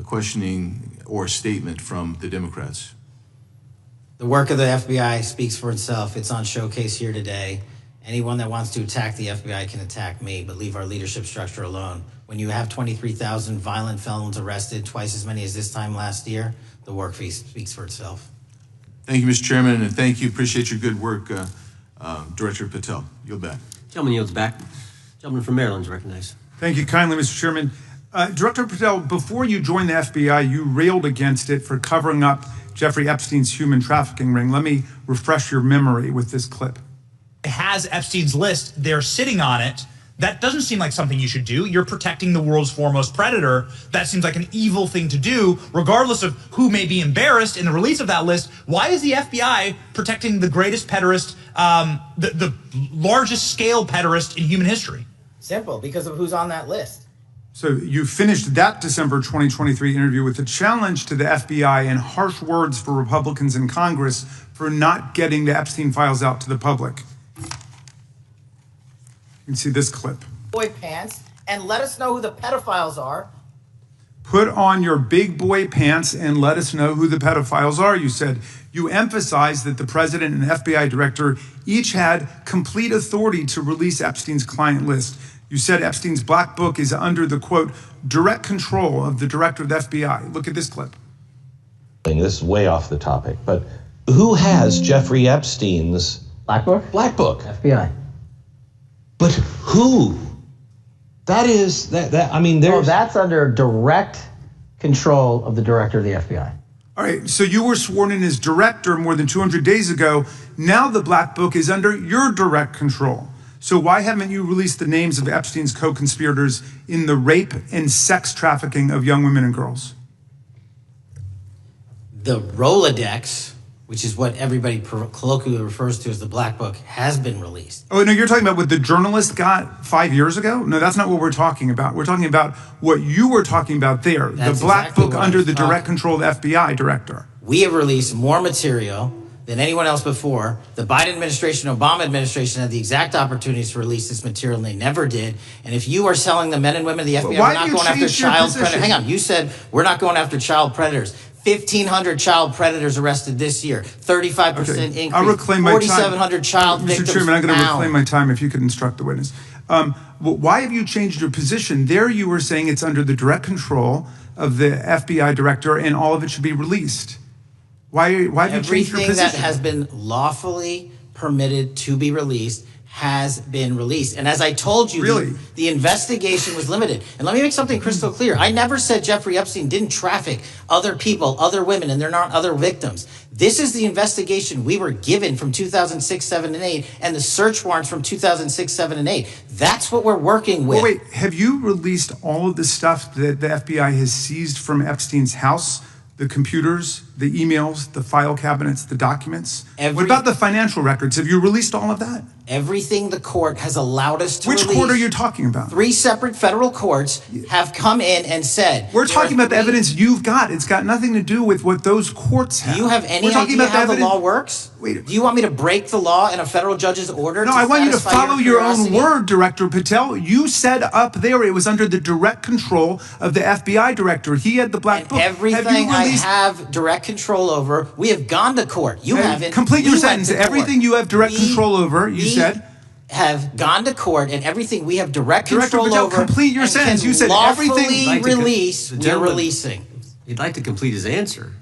questioning or statement from the Democrats? The work of the FBI speaks for itself. It's on showcase here today. Anyone that wants to attack the FBI can attack me, but leave our leadership structure alone. When you have 23,000 violent felons arrested, twice as many as this time last year, the work speaks for itself. Thank you, Mr. Chairman, and thank you. Appreciate your good work, Director Patel. Yield back. Gentleman yields back. Gentleman from Maryland is recognized. Thank you kindly, Mr. Chairman. Director Patel, before you joined the FBI, you railed against it for covering up Jeffrey Epstein's human trafficking ring. Let me refresh your memory with this clip. It has Epstein's list. They're sitting on it. That doesn't seem like something you should do. You're protecting the world's foremost predator. That seems like an evil thing to do, regardless of who may be embarrassed in the release of that list. Why is the FBI protecting the greatest pederast, the largest scale pederast in human history? Simple, because of who's on that list. So you finished that December 2023 interview with a challenge to the FBI and harsh words for Republicans in Congress for not getting the Epstein files out to the public. You can see this clip. Boy pants, and let us know who the pedophiles are. Put on your big boy pants and let us know who the pedophiles are, you said. You emphasized that the president and FBI director each had complete authority to release Epstein's client list. You said Epstein's black book is under the, quote, direct control of the director of the FBI. Look at this clip. This is way off the topic, but who has Jeffrey Epstein's Black book? black book? FBI. But who? That is, I mean, there's... that's under direct control of the director of the FBI. All right, so you were sworn in as director more than 200 days ago. Now the black book is under your direct control. So why haven't you released the names of Epstein's co-conspirators in the rape and sex trafficking of young women and girls? The Rolodex, which is what everybody colloquially refers to as the Black Book, has been released. Oh, no, you're talking about what the journalist got 5 years ago? No, that's not what we're talking about. We're talking about what you were talking about there. That's the Black exactly Book what I under was the direct talking. control of the FBI director. We have released more material than anyone else before. The Biden administration, Obama administration had the exact opportunities to release this material, and they never did. And if you are selling the men and women of the FBI, Why we're not do you going after change your child position? predators. Hang on, you said we're not going after child predators. 1,500 child predators arrested this year, 35% increase, I'll reclaim my time. 4,700 child victims Mr. Chairman, I'm going to found. reclaim my time if you could instruct the witness. Why have you changed your position? There you were saying it's under the direct control of the FBI director and all of it should be released. Why have you changed your Everything position? that has been lawfully permitted to be released has been released. And as I told you, Really? the investigation was limited. And let me make something crystal clear. I never said Jeffrey Epstein didn't traffic other people, other women, and they're not other victims. This is the investigation we were given from 2006, 7, and 8, and the search warrants from 2006, 7, and 8. That's what we're working with. Oh, wait, have you released all of the stuff that the FBI has seized from Epstein's house? The computers, the emails, the file cabinets, the documents? What about the financial records? Have you released all of that? Everything the court has allowed us to Which release. court are you talking about? 3 separate federal courts have come in and said... We're talking about the evidence you've got. It's got nothing to do with what those courts have. Do you have any We're talking idea about how the evidence- law works? Wait. Do you want me to break the law in a federal judge's order? No, I want you to satisfy follow your own curiosity? word, Director Patel. You said up there it was under the direct control of the FBI director. He had the black book. Everything I have direct control over, we have gone to court. You haven't. Complete your We went sentence. to court. Everything you have direct control over, you said. Have gone to court, and everything we have direct Director control Patel, over. complete your and sentence. can You said lawfully everything- release. The We're gentleman- releasing. He'd like to complete his answer.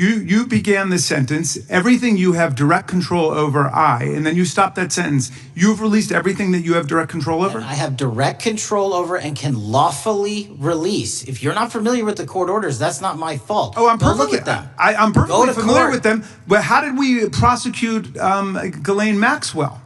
You began the sentence, everything you have direct control over, and then you stopped that sentence. You've released everything that you have direct control over? And I have direct control over and can lawfully release. If you're not familiar with the court orders, that's not my fault. Oh, I'm Go perfectly, look at them. I'm Go perfectly to familiar court. with them. But how did we prosecute Ghislaine Maxwell?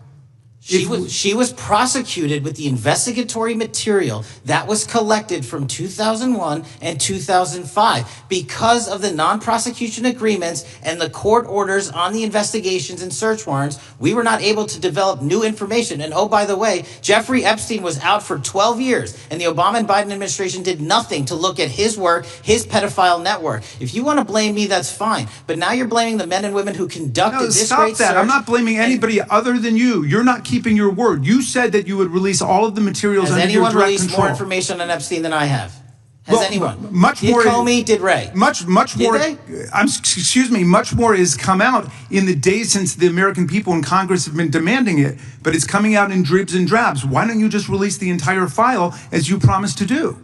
She was prosecuted with the investigatory material that was collected from 2001 and 2005 because of the non-prosecution agreements and the court orders on the investigations and search warrants. We were not able to develop new information. And oh, by the way, Jeffrey Epstein was out for 12 years and the Obama and Biden administration did nothing to look at his work, his pedophile network. If you want to blame me, that's fine. But now you're blaming the men and women who conducted this stop great that. search. I'm not blaming anybody other than you. You're not keeping your word. You said that you would release all of the materials Has under your anyone direct released control. more information on Epstein than I have? Has Well, anyone? much did more- Comey, did Ray? Much Did more. they? Excuse me. Much more has come out in the days since the American people in Congress have been demanding it, but it's coming out in dribs and drabs. Why don't you just release the entire file as you promised to do?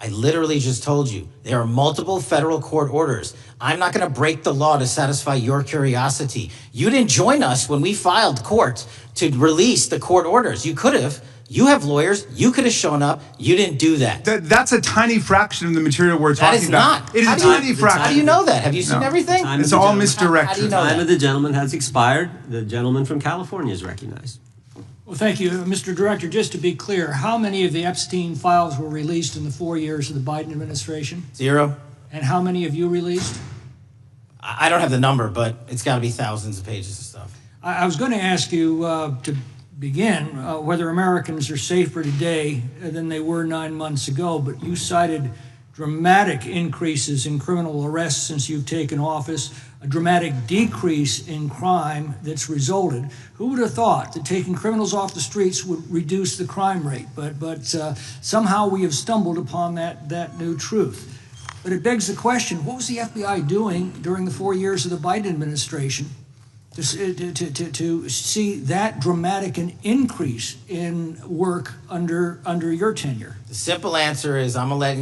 I literally just told you there are multiple federal court orders. I'm not going to break the law to satisfy your curiosity. You didn't join us when we filed court to release the court orders. You could have. You have lawyers. You could have shown up. You didn't do that. That's a tiny fraction of the material we're That talking is about. not. It is How a do you- tiny fraction. How do you know that? Have you seen No. everything? Time It's of the all gentleman. misdirected. How do you know Time that? of the gentleman has expired. The gentleman from California is recognized. Well, thank you. Mr. Director, just to be clear, how many of the Epstein files were released in the 4 years of the Biden administration? 0. And how many have you released? I don't have the number, but it's got to be thousands of pages of stuff. I was going to ask you to begin whether Americans are safer today than they were 9 months ago, but you cited dramatic increases in criminal arrests since you've taken office, a dramatic decrease in crime that's resulted. Who would have thought that taking criminals off the streets would reduce the crime rate? But somehow we have stumbled upon that new truth. But it begs the question, what was the FBI doing during the 4 years of the Biden administration to see that dramatic an increase in work under your tenure? The simple answer is I'm letting